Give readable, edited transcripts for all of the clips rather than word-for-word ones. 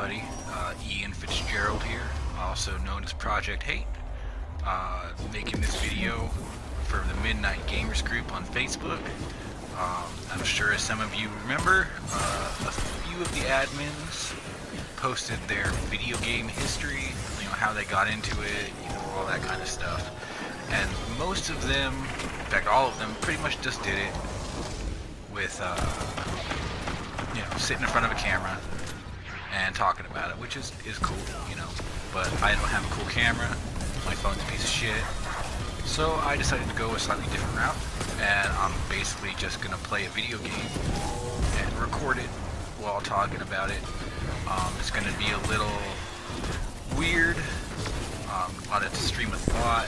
everybody. Ian Fitzgerald here, also known as Project Hate. Making this video for the Midnight Gamers group on Facebook. I'm sure as some of you remember, a few of the admins posted their video game history, how they got into it, all that kind of stuff. And most of them, in fact all of them, pretty much just did it with, sitting in front of a camera and talking about it, which is cool, but I don't have a cool camera, my phone's a piece of shit, so I decided to go a slightly different route, and I'm basically just gonna play a video game and record it while talking about it. It's gonna be a little weird, a lot of stream of thought,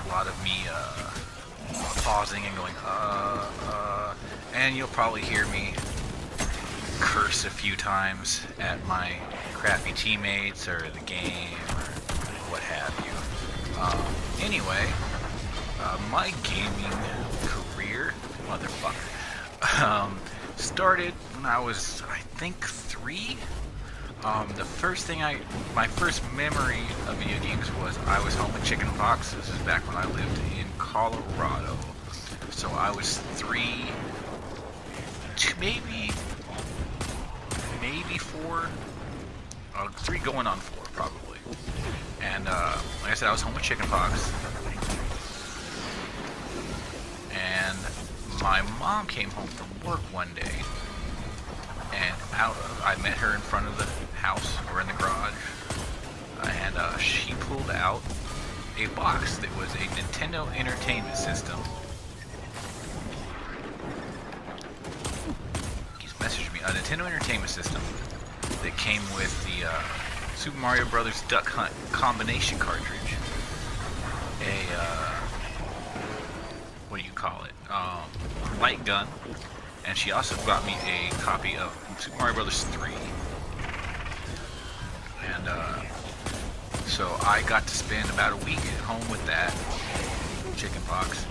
a lot of me pausing and going and you'll probably hear me curse a few times at my crappy teammates or the game or what have you. Anyway, my gaming career, motherfucker, started when I was, I think, 3. The first thing my first memory of video games was I was home with chickenpox. This is back when I lived in Colorado. So I was 3, maybe 4, 3 going on 4 probably. And like I said, I was home with chickenpox. And my mom came home from work one day, and I met her in front of the house or in the garage, and she pulled out a box that was a Nintendo Entertainment System. He's messaged me. A Nintendo Entertainment System that came with the Super Mario Brothers Duck Hunt combination cartridge. What do you call it? Light gun. And she also got me a copy of Super Mario Brothers 3. And so I got to spend about a week at home with that, chickenpox,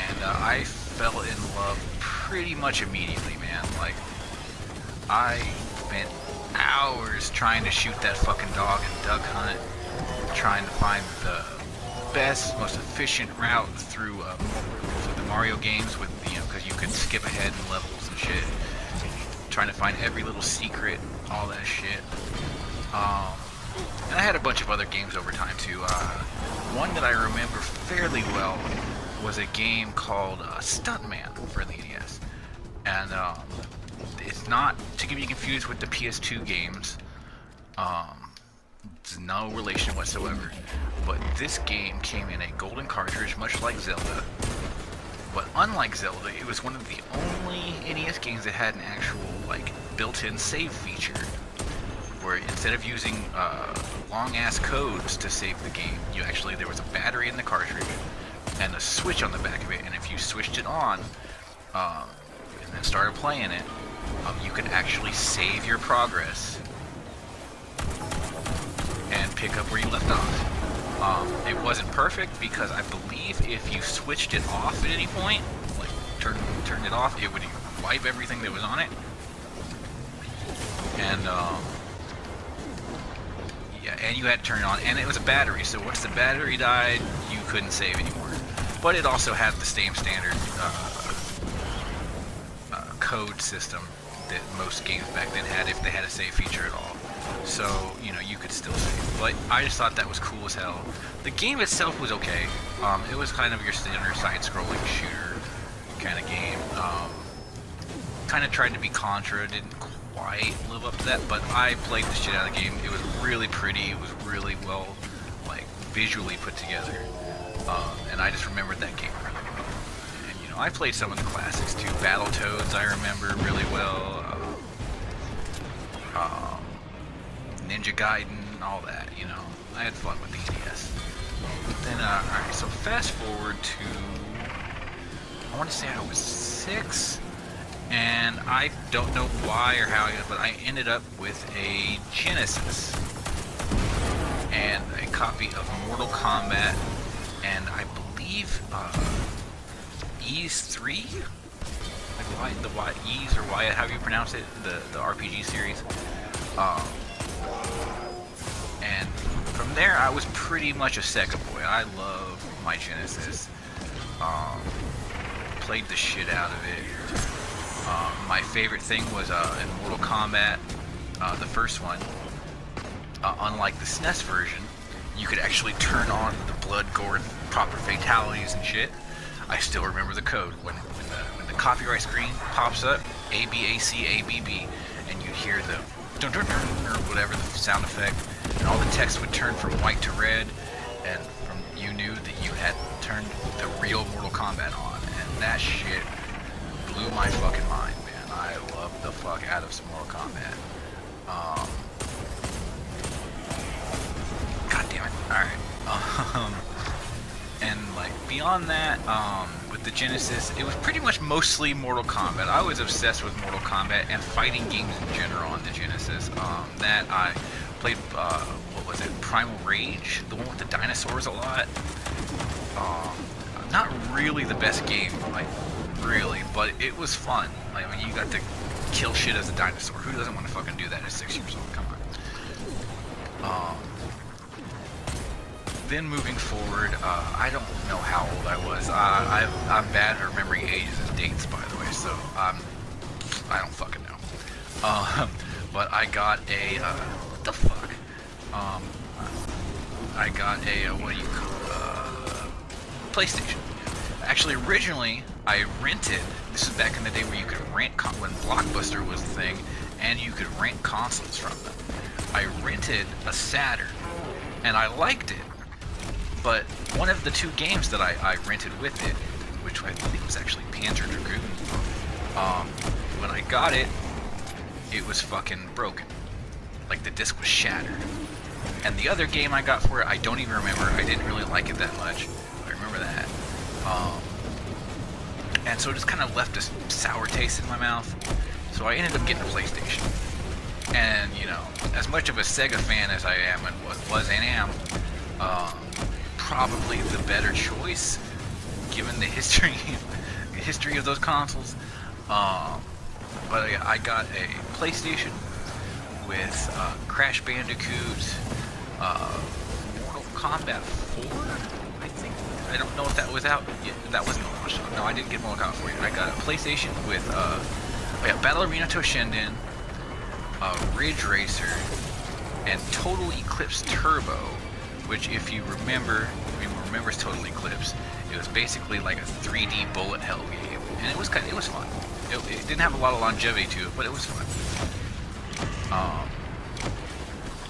and I fell in love pretty much immediately, man. Like, I spent hours trying to shoot that fucking dog in Duck Hunt, trying to find the best, most efficient route through the Mario games with, because you could skip ahead in levels and shit. Trying to find every little secret, all that shit. And I had a bunch of other games over time too. One that I remember fairly well was a game called Stuntman for the NES. And it's not to be confused with the PS2 games. It's no relation whatsoever. But this game came in a golden cartridge, much like Zelda. But unlike Zelda, it was one of the only NES games that had an actual, built-in save feature, where instead of using long-ass codes to save the game, there was a battery in the cartridge and a switch on the back of it, and if you switched it on and then started playing it, you could actually save your progress and pick up where you left off. It wasn't perfect because I believe if you switched it off at any point, turned it off, it would wipe everything that was on it. And and you had to turn it on, and it was a battery, so once the battery died, you couldn't save anymore. But it also had the same standard code system that most games back then had, if they had a save feature at all. So, you could still save. But I just thought that was cool as hell. The game itself was okay. It was kind of your standard side-scrolling shooter kind of game. Kind of tried to be Contra, didn't quite live up to that, but I played the shit out of the game. It was really pretty, it was really well, visually put together. And I just remembered that game really well. And, I played some of the classics too. Battletoads I remember really well. Ninja Gaiden, all that, I had fun with the NES. Then, alright, so fast forward to, I want to say I was 6, and I don't know why or how, but I ended up with a Genesis, and a copy of Mortal Kombat, and I believe, Ys 3? Ys or Wyatt, however you pronounce it, the RPG series. Um, and from there, I was pretty much a Sega boy. I love my Genesis. Played the shit out of it. My favorite thing was in Mortal Kombat, the first one. Unlike the SNES version, you could actually turn on the blood, gore, and proper fatalities and shit. I still remember the code when the copyright screen pops up, ABAC and you'd hear the dun dun dun or whatever the sound effect, and all the text would turn from white to red, and you knew that you had turned the real Mortal Kombat on, and that shit blew my fucking mind, man. I loved the fuck out of some Mortal Kombat. God damn it. Alright. And like beyond that, with the Genesis, it was pretty much mostly Mortal Kombat. I was obsessed with Mortal Kombat and fighting games in general on the Genesis. That I played, what was it, Primal Rage, the one with the dinosaurs a lot. Not really the best game, like really, but it was fun. Like when you got to kill shit as a dinosaur. Who doesn't want to fucking do that at 6 years old? Come on. Then moving forward, I don't know how old I was. I'm bad at remembering ages and dates, by the way, so I don't fucking know. But I got a, what the fuck? I got a, what do you call it? PlayStation. Actually, originally, I rented, this is back in the day where you could rent, when Blockbuster was the thing, and you could rent consoles from them. I rented a Saturn, and I liked it. But one of the two games that I rented with it, which I think was actually Panzer Dragoon, when I got it, it was fucking broken. Like the disc was shattered. And the other game I got for it, I don't even remember. I didn't really like it that much. I remember that. And so it just kind of left a sour taste in my mouth. So I ended up getting a PlayStation. And, you know, as much of a Sega fan as I am and was and am, probably the better choice, given the history of those consoles. But I got a PlayStation with Crash Bandicoot, Mortal Kombat 4, I think. I don't know if that was out. Yeah, that wasn't launched. No, I didn't get Mortal Kombat 4 yet. I got a PlayStation with Battle Arena Toshinden, Ridge Racer, and Total Eclipse Turbo, which, if you remember, remembers Total Eclipse, it was basically like a 3D bullet hell game, and it was fun. It didn't have a lot of longevity to it, but it was fun.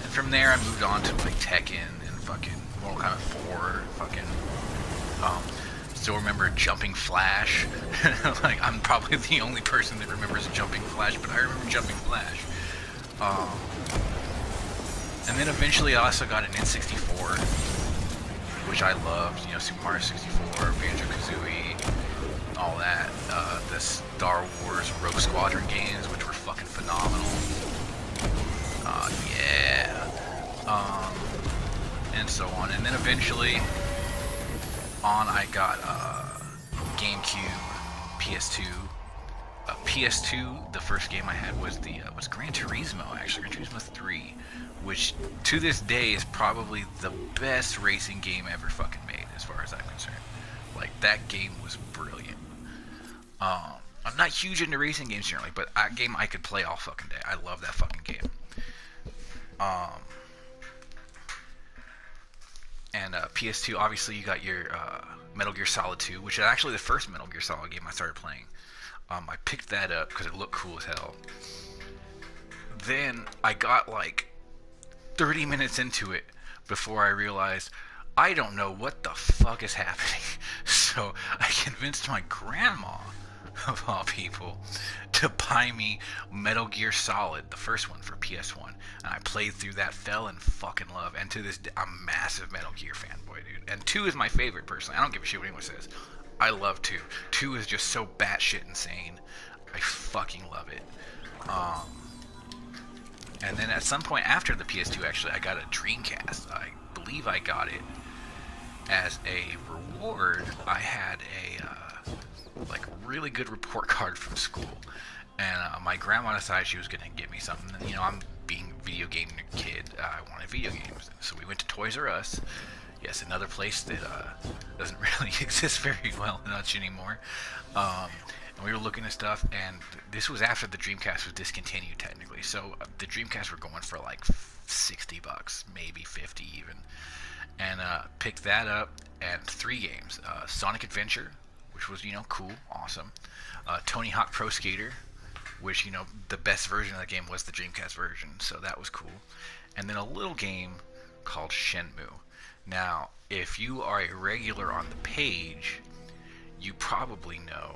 And from there, I moved on to like Tekken and fucking Mortal Kombat 4, fucking. Still remember Jumping Flash. Like, I'm probably the only person that remembers Jumping Flash, but I remember Jumping Flash. And then eventually I also got an N64, which I loved, you know, Super Mario 64, Banjo-Kazooie, all that. The Star Wars Rogue Squadron games, which were fucking phenomenal. And so on. And then eventually I got GameCube, PS2. PS2, the first game I had was Gran Turismo, actually, Gran Turismo 3, which to this day is probably the best racing game ever fucking made, as far as I'm concerned. Like, that game was brilliant. I'm not huge into racing games generally, but that game I could play all fucking day. I love that fucking game. And PS2, obviously, you got your Metal Gear Solid 2, which is actually the first Metal Gear Solid game I started playing. I picked that up because it looked cool as hell. Then I got like 30 minutes into it before I realized I don't know what the fuck is happening. So I convinced my grandma, of all people, to buy me Metal Gear Solid, the first one, for PS1. And I played through that, fell in fucking love. And to this day, I'm a massive Metal Gear fanboy, dude. And 2 is my favorite, personally. I don't give a shit what anyone says. I love 2. 2 is just so batshit insane. I fucking love it. And then at some point after the PS2, actually, I got a Dreamcast. I believe I got it as a reward. I had a like really good report card from school, and my grandma decided she was gonna get me something. And, you know, I'm being video game kid. I wanted video games, so we went to Toys R Us. Yes, another place that doesn't really exist very well much anymore. And we were looking at stuff, and this was after the Dreamcast was discontinued technically. So the Dreamcast were going for like $60, maybe 50 even. And picked that up, and 3 games: Sonic Adventure, which was cool, awesome. Tony Hawk Pro Skater, which the best version of the game was the Dreamcast version, so that was cool. And then a little game called Shenmue. Now, if you are a regular on the page, you probably know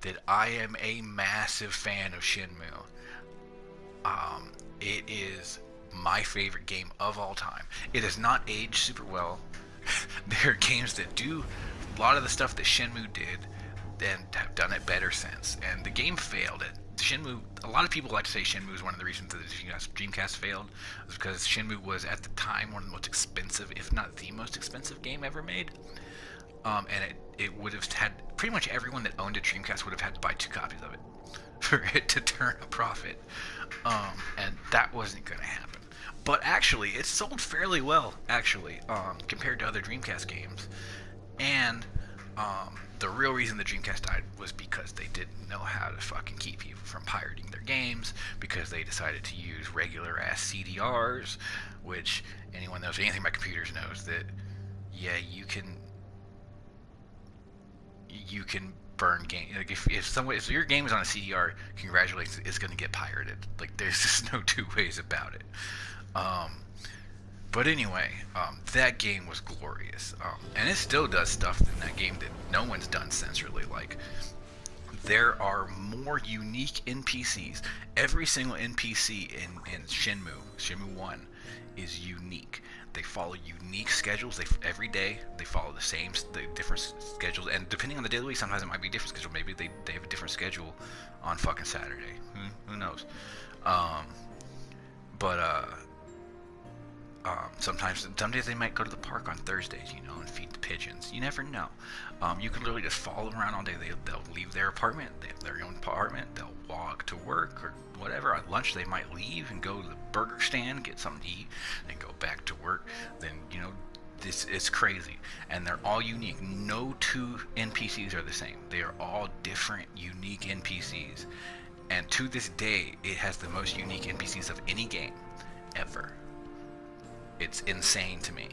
that I am a massive fan of Shenmue. It is my favorite game of all time. It has not aged super well. There are games that do a lot of the stuff that Shenmue did and have done it better since. And the game failed. Shenmue, a lot of people like to say Shenmue is one of the reasons that the Dreamcast failed, is because Shenmue was at the time one of the most expensive, if not the most expensive game ever made. And it would have had, pretty much everyone that owned a Dreamcast would have had to buy 2 copies of it for it to turn a profit. And that wasn't going to happen. But actually, it sold fairly well, actually, compared to other Dreamcast games. And the real reason the Dreamcast died was because they didn't know how to fucking keep people from pirating their games, because they decided to use regular ass CDRs, which anyone knows anything about computers knows that, yeah, you can burn game. Like if your game is on a CDR, congratulations, it's going to get pirated. Like, there's just no 2 ways about it. But anyway, that game was glorious, and it still does stuff in that game that no one's done since, really. Like, there are more unique NPCs. Every single NPC in Shenmue 1 is unique. They follow unique schedules. Every day they follow the different schedules, and depending on the day of the week, sometimes it might be a different schedule. Maybe they have a different schedule on fucking Saturday. Who knows? Sometimes, some days they might go to the park on Thursdays, and feed the pigeons. You never know. You can literally just follow them around all day. They'll leave their apartment. They have their own apartment. They'll walk to work or whatever. At lunch, they might leave and go to the burger stand, get something to eat, and go back to work. Then, it's crazy. And they're all unique. No 2 NPCs are the same. They are all different, unique NPCs. And to this day, it has the most unique NPCs of any game ever. It's insane to me.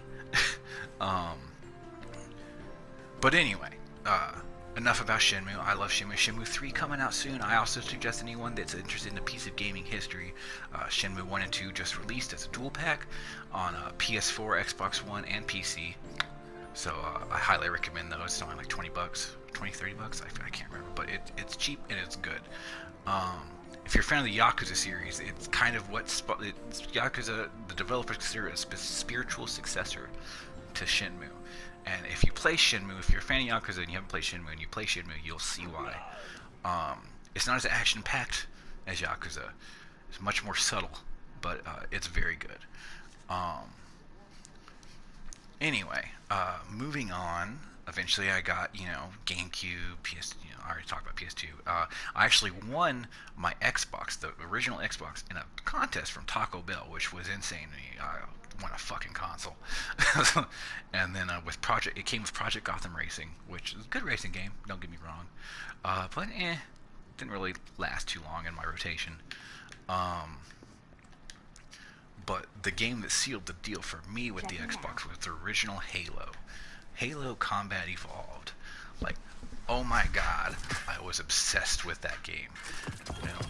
But anyway, enough about Shenmue. I love Shenmue. Shenmue 3 coming out soon. I also suggest anyone that's interested in a piece of gaming history, Shenmue 1 and 2 just released as a dual pack on PS4, Xbox One, and PC. So I highly recommend those. It's only like $20, $20-$30. I can't remember, but it's cheap and it's good. If you're a fan of the Yakuza series, it's kind of Yakuza, the developers consider it a spiritual successor to Shenmue. And if you play Shenmue, if you're a fan of Yakuza and you haven't played Shenmue and you play Shenmue, you'll see why. It's not as action-packed as Yakuza. It's much more subtle, but it's very good. Anyway, moving on. Eventually I got, GameCube, PS, I already talked about PS2. I actually won my Xbox, the original Xbox, in a contest from Taco Bell, which was insane to me. I won a fucking console. And then it came with Project Gotham Racing, which is a good racing game, don't get me wrong. But didn't really last too long in my rotation. But the game that sealed the deal for me with the Xbox was the original Halo. Halo Combat Evolved. Like, oh my god, I was obsessed with that game.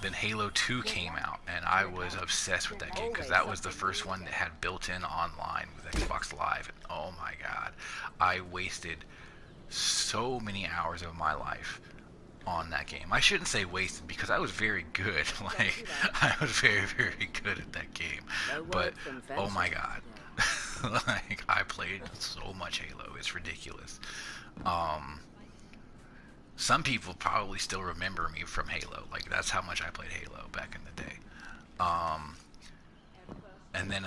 Then Halo 2 came out, and I was obsessed with that game, because that was the first one that had built-in online with Xbox Live. And oh my god, I wasted so many hours of my life on that game. I shouldn't say wasted, because I was very good. Like, I was very, very good at that game. But, oh my god. Like, I played so much Halo, it's ridiculous. Some people probably still remember me from Halo. Like, that's how much I played Halo back in the day. And then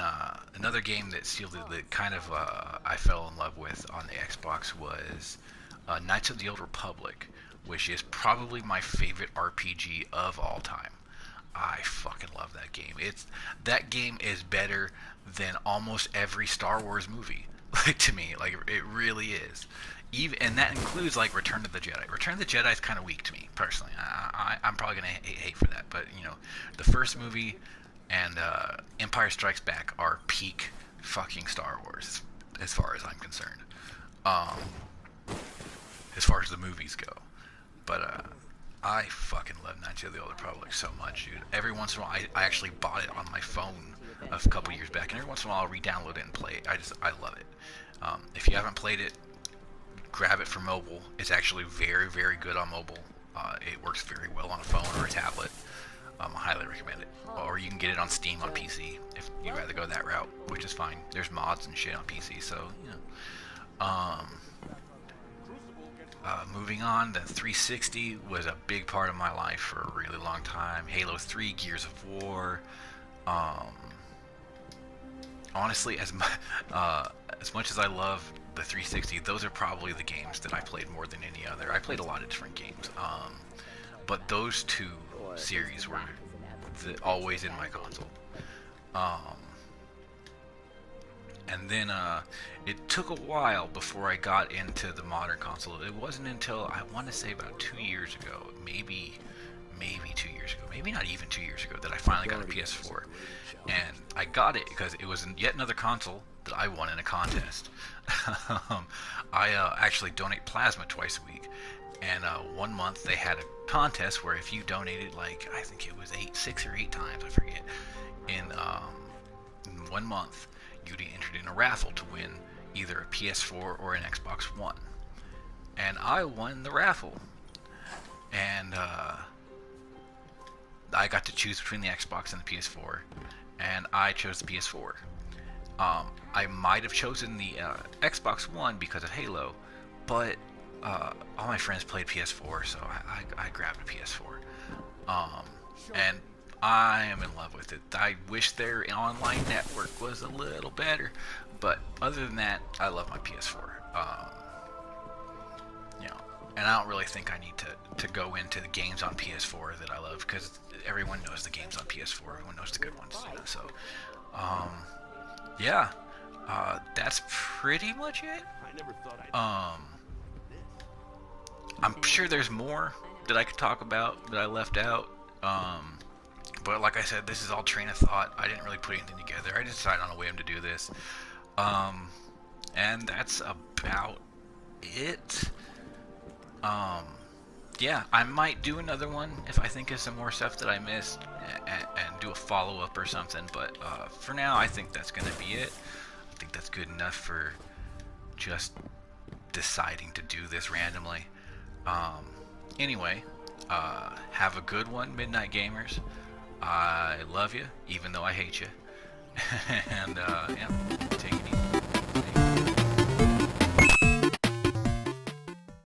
another game that sealed it, that kind of I fell in love with on the Xbox was Knights of the Old Republic, which is probably my favorite RPG of all time. I fucking love that game. That game is better than almost every Star Wars movie. Like, to me, like, it really is. Even, and that includes like Return of the Jedi. Return of the Jedi is kind of weak to me personally. I'm probably gonna hate for that, but you know, the first movie and Empire Strikes Back are peak fucking Star Wars as far as I'm concerned. Um, as far as the movies go, but I fucking love Knights of the Old Republic so much, dude. Every once in a while, I actually bought it on my phone a couple years back, and every once in a while I'll re-download it and play it. I love it. If you haven't played it, grab it for mobile. It's actually very, very good on mobile. It works very well on a phone or a tablet. I highly recommend it. Or you can get it on Steam on PC if you'd rather go that route, which is fine. There's mods and shit on PC, so you know. Moving on, the 360 was a big part of my life for a really long time. Halo 3, Gears of War. Honestly, as much as I love the 360, those are probably the games that I played more than any other. I played a lot of different games, but those two series were always in my console. And then it took a while before I got into the modern console. It wasn't until, I want to say, about 2 years ago, maybe 2 years ago, maybe not even 2 years ago, that I finally got a PS4. And I got it because it was yet another console that I won in a contest. I actually donate plasma twice a week, and 1 month they had a contest where if you donated, like, I think it was 6 or 8 times, I forget, in 1 month, you'd be entered in a raffle to win either a PS4 or an Xbox One. And I won the raffle. And I got to choose between the Xbox and the PS4. And I chose the PS4. I might have chosen the Xbox One because of Halo, but all my friends played PS4, so I grabbed a PS4. And I am in love with it. I wish their online network was a little better, but other than that, I love my PS4. You know, and I don't really think I need to go into the games on PS4 that I love, because everyone knows the games on PS4. Everyone knows the good ones. You know, so, yeah, that's pretty much it. I'm sure there's more that I could talk about that I left out. But like I said, this is all train of thought. I didn't really put anything together. I just decided on a whim to do this. And that's about it. Yeah, I might do another one if I think of some more stuff that I missed, and do a follow-up or something. But for now, I think that's going to be it. I think that's good enough for just deciding to do this randomly. Anyway, have a good one, Midnight Gamers. I love you, even though I hate you. And, yeah, take it easy.